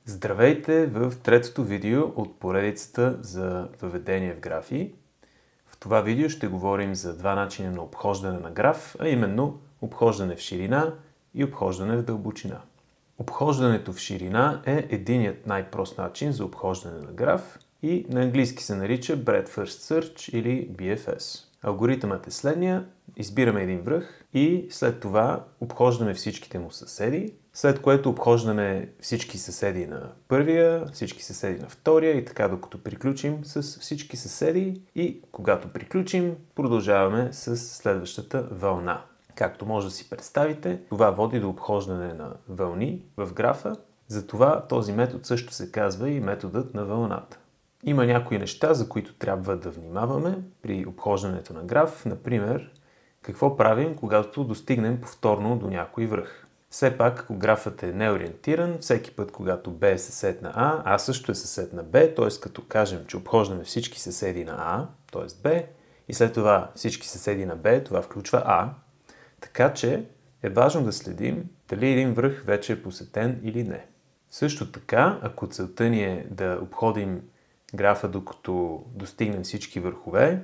Здравейте в третото видео от поредицата за въведение в графи. В това видео ще говорим за два начина на обхождане на граф, а именно обхождане в ширина и обхождане в дълбочина. Обхождането в ширина е единият най-прост начин за обхождане на граф и на английски се нарича Breadth First Search или BFS. Алгоритъмът е следния: избираме един връх и след това обхождаме всичките му съседи, след което обхождаме всички съседи на първия, всички съседи на втория и така докато приключим с всички съседи, и когато приключим продължаваме с следващата вълна. Както може да си представите, това води до обхождане на вълни в графа, затова този метод също се казва и методът на вълната. Има някои неща, за които трябва да внимаваме при обхождането на граф, например, какво правим, когато достигнем повторно до някой връх. Все пак, ако графът е неориентиран, всеки път, когато B е съсед на А също е съсед на B, т.е. като кажем, че обхождаме всички съседи на А, т.е. B, и след това всички съседи на B, това включва А, така че е важно да следим дали един връх вече е посетен или не. Също така, ако целта ни е да обходим графа докато достигнем всички върхове,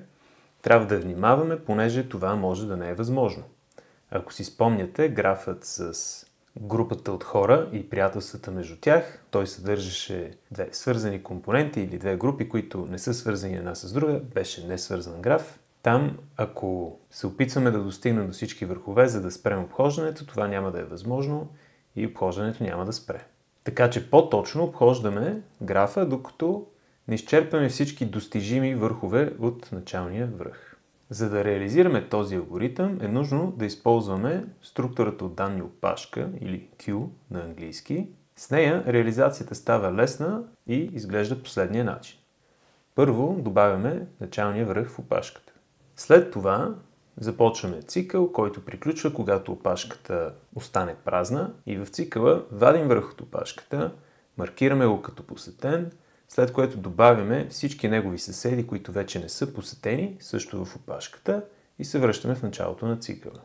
трябва да внимаваме, понеже това може да не е възможно. Ако си спомняте, графът с групата от хора и приятелствата между тях, той съдържаше две свързани компоненти или две групи, които не са свързани една с друга, беше несвързан граф. Там, ако се опитваме да достигнем до всички върхове, за да спрем обхождането, това няма да е възможно и обхождането няма да спре. Така че по-точно обхождаме графа, докато не изчерпаме всички достижими върхове от началния връх. За да реализираме този алгоритъм е нужно да използваме структурата от данни опашка или Q на английски. С нея реализацията става лесна и изглежда последния начин. Първо добавяме началния връх в опашката. След това започваме цикъл, който приключва, когато опашката остане празна, и в цикъла вадим връх от опашката, маркираме го като посетен, след което добавяме всички негови съседи, които вече не са посетени, също в опашката, и се връщаме в началото на цикъла.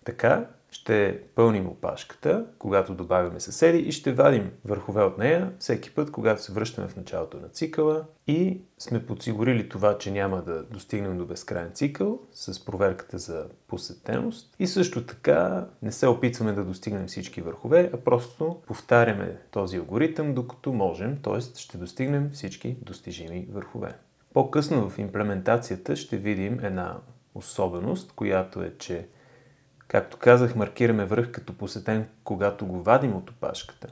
Така ще пълним опашката, когато добавяме съседи, и ще вадим върхове от нея всеки път, когато се връщаме в началото на цикъла, и сме подсигурили това, че няма да достигнем до безкрайен цикъл с проверката за посетеност. И също така не се опитваме да достигнем всички върхове, а просто повтаряме този алгоритъм докато можем, т.е. ще достигнем всички достижими върхове. По-късно в имплементацията ще видим една особеност, която е, че както казах, маркираме връх като посетен, когато го вадим от опашката,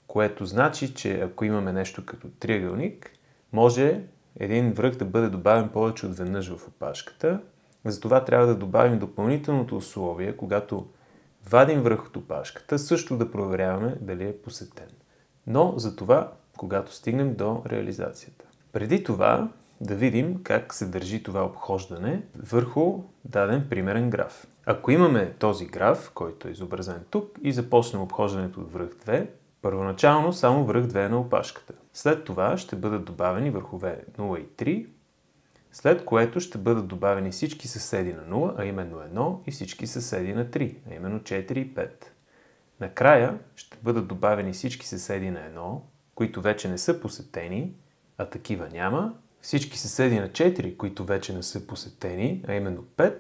което значи, че ако имаме нещо като триъгълник, може един връх да бъде добавен повече от веднъж в опашката. Затова трябва да добавим допълнителното условие, когато вадим връх от опашката, също да проверяваме дали е посетен. Но за това, когато стигнем до реализацията. Преди това да видим как се държи това обхождане върху даден примерен граф. Ако имаме този граф, който е изобразен тук, и започнем обхождането от връх 2, първоначално само връх 2 е на опашката. След това ще бъдат добавени върхове 0 и 3, след което ще бъдат добавени всички съседи на 0, а именно 1, и всички съседи на 3, а именно 4 и 5. Накрая ще бъдат добавени всички съседи на 1, които вече не са посетени, а такива няма, всички съседи на 4, които вече не са посетени, а именно 5,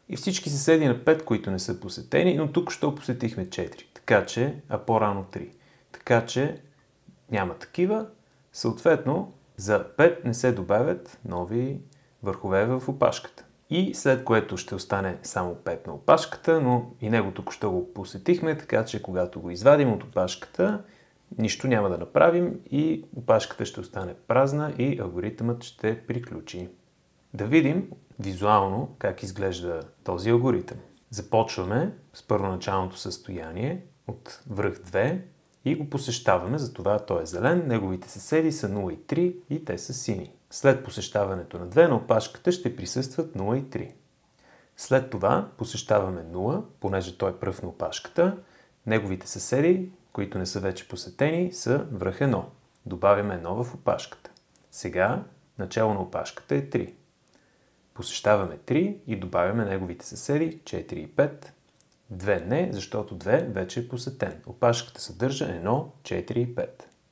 и всички съседи на 5, които не са посетени, но тук що посетихме 4, така че, а по-рано 3. Така че няма такива. Съответно, за 5 не се добавят нови върхове в опашката. И след което ще остане само 5 на опашката, но и него тук що го посетихме, така че когато го извадим от опашката, нищо няма да направим и опашката ще остане празна и алгоритъмът ще приключи. Да видим визуално как изглежда този алгоритъм. Започваме с първоначалното състояние от връх 2 и го посещаваме, затова той е зелен, неговите съседи са 0 и 3 и те са сини. След посещаването на 2 на опашката ще присъстват 0 и 3. След това посещаваме 0, понеже той е пръв на опашката, неговите съседи, които не са вече посетени, са връх 1. Добавяме 1 в опашката. Сега начало на опашката е 3. Посещаваме 3 и добавяме неговите съседи 4 и 5. 2 не, защото 2 вече е посетен. Опашката съдържа 1, 4 и 5.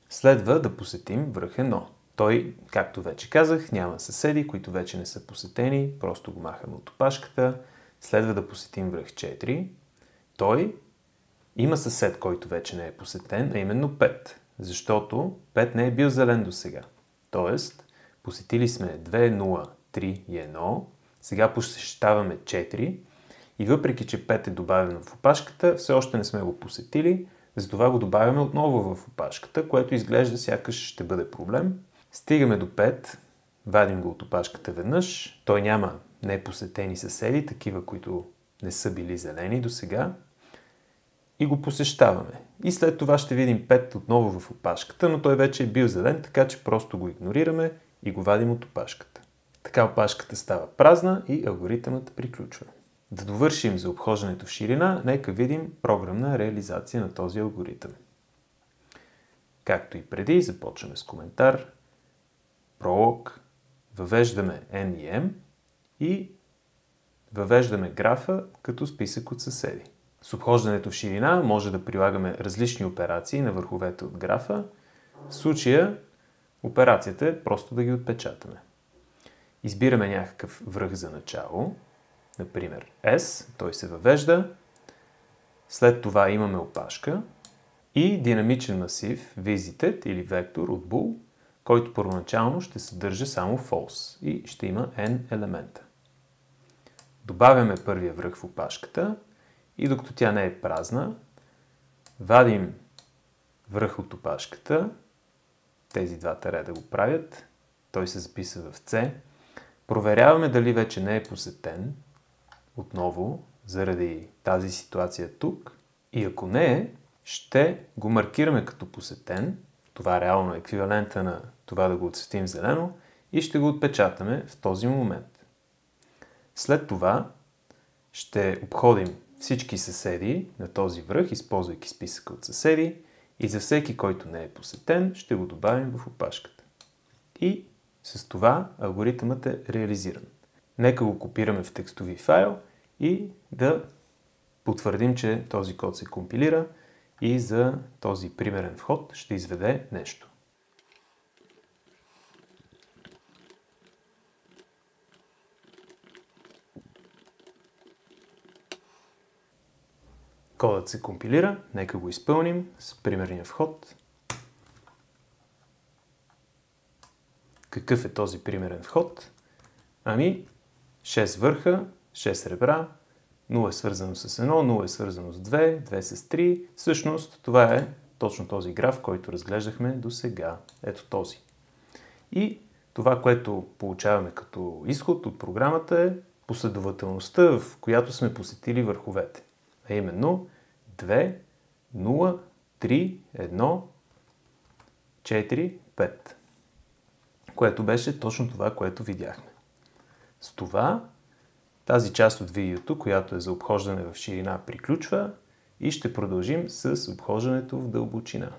Следва да посетим връх 1. Той, както вече казах, няма съседи, които вече не са посетени, просто го махаме от опашката. Следва да посетим връх 4. Той има съсед, който вече не е посетен, а именно 5, защото 5 не е бил зелен до сега. Тоест, посетили сме 2, 0, 3 и 1, сега посещаваме 4 и въпреки, че 5 е добавено в опашката, все още не сме го посетили, затова го добавяме отново в опашката, което изглежда сякаш ще бъде проблем. Стигаме до 5, вадим го от опашката веднъж, той няма непосетени съседи, такива, които не са били зелени до сега, и го посещаваме. И след това ще видим 5 отново в опашката, но той вече е бил зелен, така че просто го игнорираме и го вадим от опашката. Така опашката става празна и алгоритъмът приключва. Да довършим за обхождането в ширина, нека видим програмна реализация на този алгоритъм. Както и преди, започваме с коментар, пролог, въвеждаме N и M и въвеждаме графа като списък от съседи. С обхождането в ширина може да прилагаме различни операции на върховете от графа. В случая операцията е просто да ги отпечатаме. Избираме някакъв връх за начало, например S, той се въвежда. След това имаме опашка и динамичен масив visited или вектор от bool, който първоначално ще съдържа само false и ще има n елемента. Добавяме първия връх в опашката и докато тя не е празна, вадим връх от опашката, тези двата реда го правят, той се записва в C, проверяваме дали вече не е посетен, отново, заради тази ситуация тук, и ако не е, ще го маркираме като посетен, това реално е еквивалента на това да го отсветим зелено, и ще го отпечатаме в този момент. След това ще обходим всички съседи на този връх, използвайки списъка от съседи, и за всеки, който не е посетен, ще го добавим в опашката. И с това алгоритъмът е реализиран. Нека го копираме в текстови файл и да потвърдим, че този код се компилира и за този примерен вход ще изведе нещо. Кодът се компилира, нека го изпълним с примерния вход. Какъв е този примерен вход? Ами, 6 върха, 6 ребра, 0 е свързано с 1, 0 е свързано с 2, 2 с 3. Всъщност, това е точно този граф, който разглеждахме до сега. Ето този. И това, което получаваме като изход от програмата е последователността, в която сме посетили върховете. А именно 2, 0, 3, 1, 4, 5. Което беше точно това, което видяхме. С това тази част от видеото, която е за обхождане в ширина, приключва и ще продължим с обхождането в дълбочина.